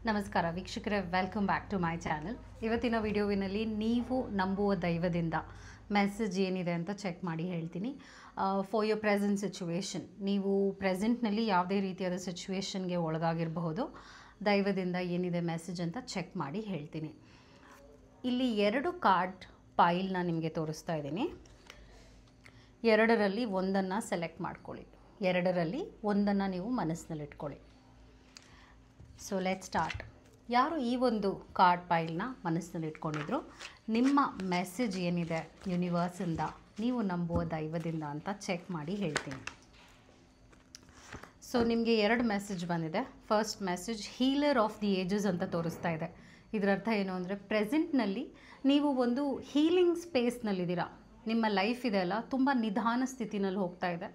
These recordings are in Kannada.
ನಮಸ್ಕಾರ ವೀಕ್ಷಕರೇ, welcome back to my channel. ಇವತ್ತಿನ ವಿಡಿಯೋವಿನಲ್ಲಿ ನೀವು ನಂಬುವ ದೈವದಿಂದ ಮೆಸೇಜ್ ಏನಿದೆ ಅಂತ ಚೆಕ್ ಮಾಡಿ ಹೇಳ್ತೀನಿ. ಫಾರ್ ಯೋರ್ ಪ್ರೆಸೆಂಟ್ ಸಿಚುವೇಶನ್, ನೀವು ಪ್ರೆಸೆಂಟ್ನಲ್ಲಿ ಯಾವುದೇ ರೀತಿಯಾದ ಸಿಚುವೇಶನ್ಗೆ ಒಳಗಾಗಿರಬಹುದು. ದೈವದಿಂದ ಏನಿದೆ ಮೆಸೇಜ್ ಅಂತ ಚೆಕ್ ಮಾಡಿ ಹೇಳ್ತೀನಿ. ಇಲ್ಲಿ 2 ಕಾರ್ಡ್ ಪೈಲ್ನ ನಿಮಗೆ ತೋರಿಸ್ತಾ ಇದ್ದೀನಿ. 2ರಲ್ಲಿ ಒಂದನ್ನು ಸೆಲೆಕ್ಟ್ ಮಾಡ್ಕೊಳ್ಳಿ. 2ರಲ್ಲಿ ಒಂದನ್ನು ನೀವು ಮನಸ್ಸಿನಲ್ಲಿಟ್ಕೊಳ್ಳಿ. So let start. ಯಾರು ಈ ಒಂದು ಕಾರ್ಡ್ ಪೈಲ್ನ ಮನಸ್ಸಿನಲ್ಲಿ ಇಟ್ಕೊಂಡಿದ್ರು, ನಿಮ್ಮ ಮೆಸೇಜ್ ಏನಿದೆ ಯೂನಿವರ್ಸಿಂದ, ನೀವು ನಂಬುವ ದೈವದಿಂದ ಅಂತ ಚೆಕ್ ಮಾಡಿ ಹೇಳ್ತೀನಿ. ಸೊ ನಿಮಗೆ 2 ಮೆಸೇಜ್ ಬಂದಿದೆ. First message healer of the ages ಅಂತ ತೋರಿಸ್ತಾ ಇದೆ. ಇದರ ಅರ್ಥ ಏನು ಅಂದರೆ, ಪ್ರೆಸೆಂಟ್ನಲ್ಲಿ ನೀವು ಒಂದು ಹೀಲಿಂಗ್ ಸ್ಪೇಸ್ನಲ್ಲಿದ್ದೀರಾ. ನಿಮ್ಮ ಲೈಫ್ ಇದೆಯಲ್ಲ, ತುಂಬ ನಿಧಾನ ಸ್ಥಿತಿನಲ್ಲಿ ಹೋಗ್ತಾ ಇದೆ.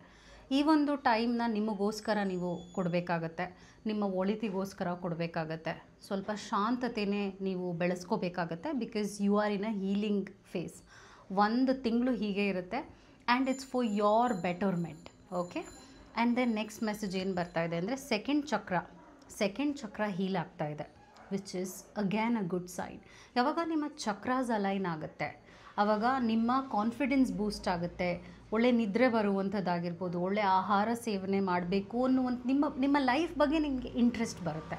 ಈ ಒಂದು ಟೈಮ್ನ ನಿಮಗೋಸ್ಕರ ನೀವು ಕೊಡಬೇಕಾಗತ್ತೆ, ನಿಮ್ಮ ಒಳಿತಿಗೋಸ್ಕರ ಕೊಡಬೇಕಾಗತ್ತೆ. ಸ್ವಲ್ಪ ಶಾಂತತೆಯೇ ನೀವು ಬೆಳೆಸ್ಕೋಬೇಕಾಗತ್ತೆ. Because you are in a healing phase. 1 ತಿಂಗಳು ಹೀಗೆ ಇರುತ್ತೆ and it's for your betterment. Okay. And then next message ಏನು ಬರ್ತಾ ಇದೆ ಅಂದರೆ, ಸೆಕೆಂಡ್ ಚಕ್ರ ಹೀಲ್ ಆಗ್ತಾ ಇದೆ, which is again a good sign. ಯಾವಾಗ ನಿಮ್ಮ ಚಕ್ರಾಸ್ ಅಲೈನ್ ಆಗುತ್ತೆ, ಆವಾಗ ನಿಮ್ಮ ಕಾನ್ಫಿಡೆನ್ಸ್ ಬೂಸ್ಟ್ ಆಗುತ್ತೆ. ಒಳ್ಳೆ ನಿದ್ರೆ ಬರುವಂಥದ್ದಾಗಿರ್ಬೋದು, ಒಳ್ಳೆ ಆಹಾರ ಸೇವನೆ ಮಾಡಬೇಕು ಅನ್ನುವಂಥ ನಿಮ್ಮ ಲೈಫ್ ಬಗ್ಗೆ ನಿಮಗೆ ಇಂಟ್ರೆಸ್ಟ್ ಬರುತ್ತೆ.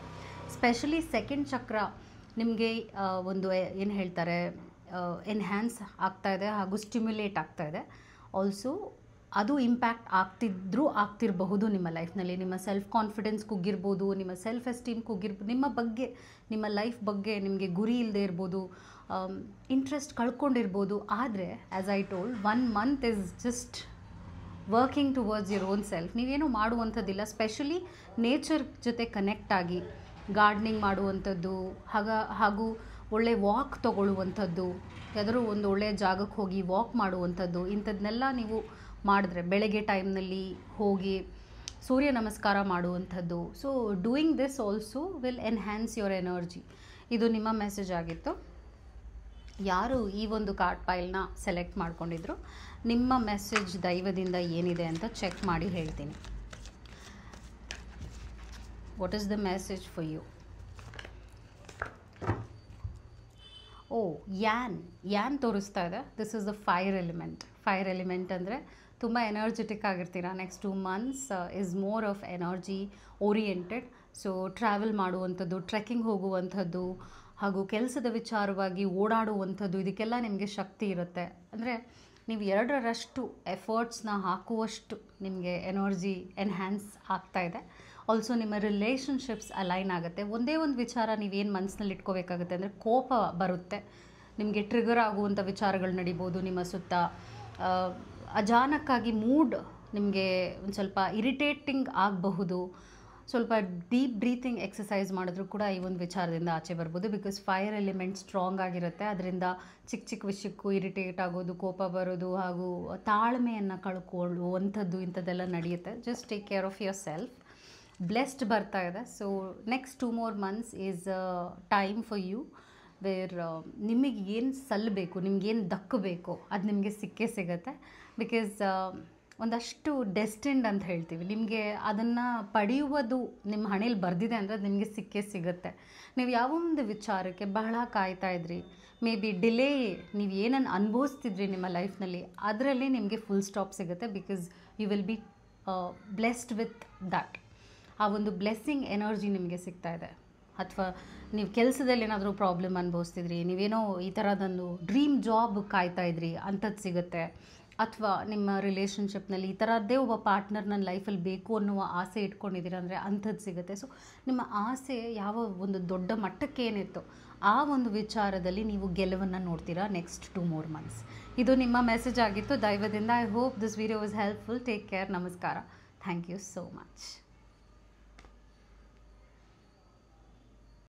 ಸ್ಪೆಷಲಿ ಸೆಕೆಂಡ್ ಚಕ್ರ ನಿಮಗೆ ಒಂದು ಏನು ಹೇಳ್ತಾರೆ, ಎನ್ಹ್ಯಾನ್ಸ್ ಆಗ್ತಾಯಿದೆ ಹಾಗೂ ಸ್ಟಿಮ್ಯುಲೇಟ್ ಆಗ್ತಾಯಿದೆ. ಆಲ್ಸೋ ಅದು ಇಂಪ್ಯಾಕ್ಟ್ ಆಗ್ತಿರಬಹುದು ನಿಮ್ಮ ಲೈಫ್ನಲ್ಲಿ. ನಿಮ್ಮ ಸೆಲ್ಫ್ ಕಾನ್ಫಿಡೆನ್ಸ್ ಕುಗ್ಗಿರ್ಬೋದು, ನಿಮ್ಮ ಸೆಲ್ಫ್ ಎಸ್ಟೀಮ್ ಕುಗ್ಗಿರ್ಬೋದು, ನಿಮ್ಮ ಬಗ್ಗೆ, ನಿಮ್ಮ ಲೈಫ್ ಬಗ್ಗೆ ನಿಮಗೆ ಗುರಿ ಇಲ್ಲದೆ ಇರ್ಬೋದು, ಇಂಟ್ರೆಸ್ಟ್ ಕಳ್ಕೊಂಡಿರ್ಬೋದು. ಆದರೆ as I told, 1 month is just working towards your own self. ನೀವೇನು ಮಾಡುವಂಥದ್ದಿಲ್ಲ. ಸ್ಪೆಷಲಿ ನೇಚರ್ ಜೊತೆ ಕನೆಕ್ಟ್ ಆಗಿ ಗಾರ್ಡನಿಂಗ್ ಮಾಡುವಂಥದ್ದು, ಹಾಗೂ ಒಳ್ಳೆ ವಾಕ್ ತೊಗೊಳ್ಳುವಂಥದ್ದು, ಯಾವ್ದಾದ್ರು ಒಂದು ಒಳ್ಳೆಯ ಜಾಗಕ್ಕೆ ಹೋಗಿ ವಾಕ್ ಮಾಡುವಂಥದ್ದು, ಇಂಥದ್ದನ್ನೆಲ್ಲ ನೀವು ಮಾಡಿದ್ರೆ, ಬೆಳಗ್ಗೆ ಟೈಮ್ನಲ್ಲಿ ಹೋಗಿ ಸೂರ್ಯ ನಮಸ್ಕಾರ ಮಾಡುವಂಥದ್ದು. So doing this also will enhance your energy. ಇದು ನಿಮ್ಮ ಮೆಸೇಜ್ ಆಗಿತ್ತು. ಯಾರು ಈ ಒಂದು ಕಾರ್ಡ್ ಪೈಲ್ನ ಸೆಲೆಕ್ಟ್ ಮಾಡ್ಕೊಂಡಿದ್ರು, ನಿಮ್ಮ ಮೆಸೇಜ್ ದೈವದಿಂದ ಏನಿದೆ ಅಂತ ಚೆಕ್ ಮಾಡಿ ಹೇಳ್ತೀನಿ. What is the message for you? ಯಾನ್ ತೋರಿಸ್ತಾ ಇದೆ. This is the fire element ಅಂದರೆ ತುಂಬ ಎನರ್ಜೆಟಿಕ್ ಆಗಿರ್ತೀರ. Next 2 months is more of energy oriented. So travel ಮಾಡುವಂಥದ್ದು, ಟ್ರೆಕ್ಕಿಂಗ್ ಹೋಗುವಂಥದ್ದು, ಹಾಗೂ ಕೆಲಸದ ವಿಚಾರವಾಗಿ ಓಡಾಡುವಂಥದ್ದು, ಇದಕ್ಕೆಲ್ಲ ನಿಮಗೆ ಶಕ್ತಿ ಇರುತ್ತೆ. ಅಂದರೆ ನೀವು 2ರಷ್ಟು ಎಫರ್ಟ್ಸ್ನ ಹಾಕುವಷ್ಟು ನಿಮಗೆ ಎನರ್ಜಿ ಎನ್ಹ್ಯಾನ್ಸ್ ಆಗ್ತಾಯಿದೆ. ಆಲ್ಸೋ ನಿಮ್ಮ ರಿಲೇಷನ್ಶಿಪ್ಸ್ ಅಲೈನ್ ಆಗುತ್ತೆ. ಒಂದೇ ಒಂದು ವಿಚಾರ ನೀವೇನು ಮನಸ್ಸಿನಲ್ಲಿ ಇಟ್ಕೋಬೇಕಾಗುತ್ತೆ ಅಂದರೆ, ಕೋಪ ಬರುತ್ತೆ ನಿಮಗೆ. ಟ್ರಿಗರ್ ಆಗುವಂಥ ವಿಚಾರಗಳು ನಡಿಬೋದು ನಿಮ್ಮ ಸುತ್ತ. ಅಚಾನಕ್ಕಾಗಿ ಮೂಡ್ ನಿಮಗೆ ಒಂದು ಸ್ವಲ್ಪ ಇರಿಟೇಟಿಂಗ್ ಆಗಬಹುದು. ಸ್ವಲ್ಪ ಡೀಪ್ ಬ್ರೀತಿಂಗ್ ಎಕ್ಸಸೈಸ್ ಮಾಡಿದ್ರೂ ಕೂಡ ಈ ಒಂದು ವಿಚಾರದಿಂದ ಆಚೆ ಬರ್ಬೋದು. ಬಿಕಾಸ್ ಫೈರ್ ಎಲಿಮೆಂಟ್ ಸ್ಟ್ರಾಂಗ್ ಆಗಿರುತ್ತೆ. ಅದರಿಂದ ಚಿಕ್ಕ ವಿಷಯಕ್ಕೂ ಇರಿಟೇಟ್ ಆಗೋದು, ಕೋಪ ಬರೋದು, ಹಾಗೂ ತಾಳ್ಮೆಯನ್ನು ಕಳ್ಕೊಳ್ಳುವಂಥದ್ದು, ಇಂಥದ್ದೆಲ್ಲ ನಡೆಯುತ್ತೆ. Just take care of yourself. Blessed ಬರ್ತಾ ಇದೆ. So next 2 more months is time for you, where ನಿಮಗೆ ಏನು ಸಲ್ಲಬೇಕು, ನಿಮಗೇನು ದಕ್ಕಬೇಕು ಅದು ನಿಮಗೆ ಸಿಗುತ್ತೆ. ಬಿಕಾಸ್ ಒಂದಷ್ಟು ಡೆಸ್ಟಿನ್ಡ್ ಅಂತ ಹೇಳ್ತೀವಿ. ನಿಮಗೆ ಅದನ್ನು ಪಡೆಯುವುದು ನಿಮ್ಮ ಹಣೆಯಲ್ಲಿ ಬರೆದಿದೆ ಅಂದರೆ ಅದು ನಿಮಗೆ ಸಿಗುತ್ತೆ. ನೀವು ಯಾವ ಒಂದು ವಿಚಾರಕ್ಕೆ ಬಹಳ ಕಾಯ್ತಾ ಇದ್ರಿ, ಮೇ ಬಿ ಡಿಲೇ, ನೀವು ಏನನ್ನು ಅನುಭವಿಸ್ತಿದ್ರಿ ನಿಮ್ಮ ಲೈಫ್ನಲ್ಲಿ, ಅದರಲ್ಲಿ ನಿಮಗೆ ಫುಲ್ ಸ್ಟಾಪ್ ಸಿಗುತ್ತೆ. Because you will be blessed with that. ಆ ಒಂದು ಬ್ಲೆಸ್ಸಿಂಗ್ ಎನರ್ಜಿ ನಿಮಗೆ ಸಿಗ್ತಾ ಇದೆ. ಅಥವಾ ನೀವು ಕೆಲಸದಲ್ಲಿ ಏನಾದರೂ ಪ್ರಾಬ್ಲಮ್ ಅನುಭವಿಸ್ತಿದ್ರಿ, ನೀವೇನೋ ಈ ಥರದೊಂದು ಡ್ರೀಮ್ ಜಾಬ್ ಕಾಯ್ತಾ ಇದ್ರಿ, ಅಂಥದ್ದು ಸಿಗುತ್ತೆ. ಅಥವಾ ನಿಮ್ಮ ರಿಲೇಷನ್ಶಿಪ್ನಲ್ಲಿ ಈ ಥರದ್ದೇ ಒಬ್ಬ ಪಾರ್ಟ್ನರ್ ನನ್ನ ಲೈಫಲ್ಲಿ ಬೇಕು ಅನ್ನುವ ಆಸೆ ಇಟ್ಕೊಂಡಿದ್ದೀರ ಅಂದರೆ ಅಂಥದ್ದು ಸಿಗುತ್ತೆ. ಸೊ ನಿಮ್ಮ ಆಸೆ ಯಾವ ಒಂದು ದೊಡ್ಡ ಮಟ್ಟಕ್ಕೆ ಏನಿತ್ತು, ಆ ಒಂದು ವಿಚಾರದಲ್ಲಿ ನೀವು ಗೆಲುವನ್ನು ನೋಡ್ತೀರಾ ನೆಕ್ಸ್ಟ್ 2 more months. ಇದು ನಿಮ್ಮ ಮೆಸೇಜ್ ಆಗಿತ್ತು ದೈವದಿಂದ. I hope this video was helpful. Take care. ನಮಸ್ಕಾರ. Thank you so much.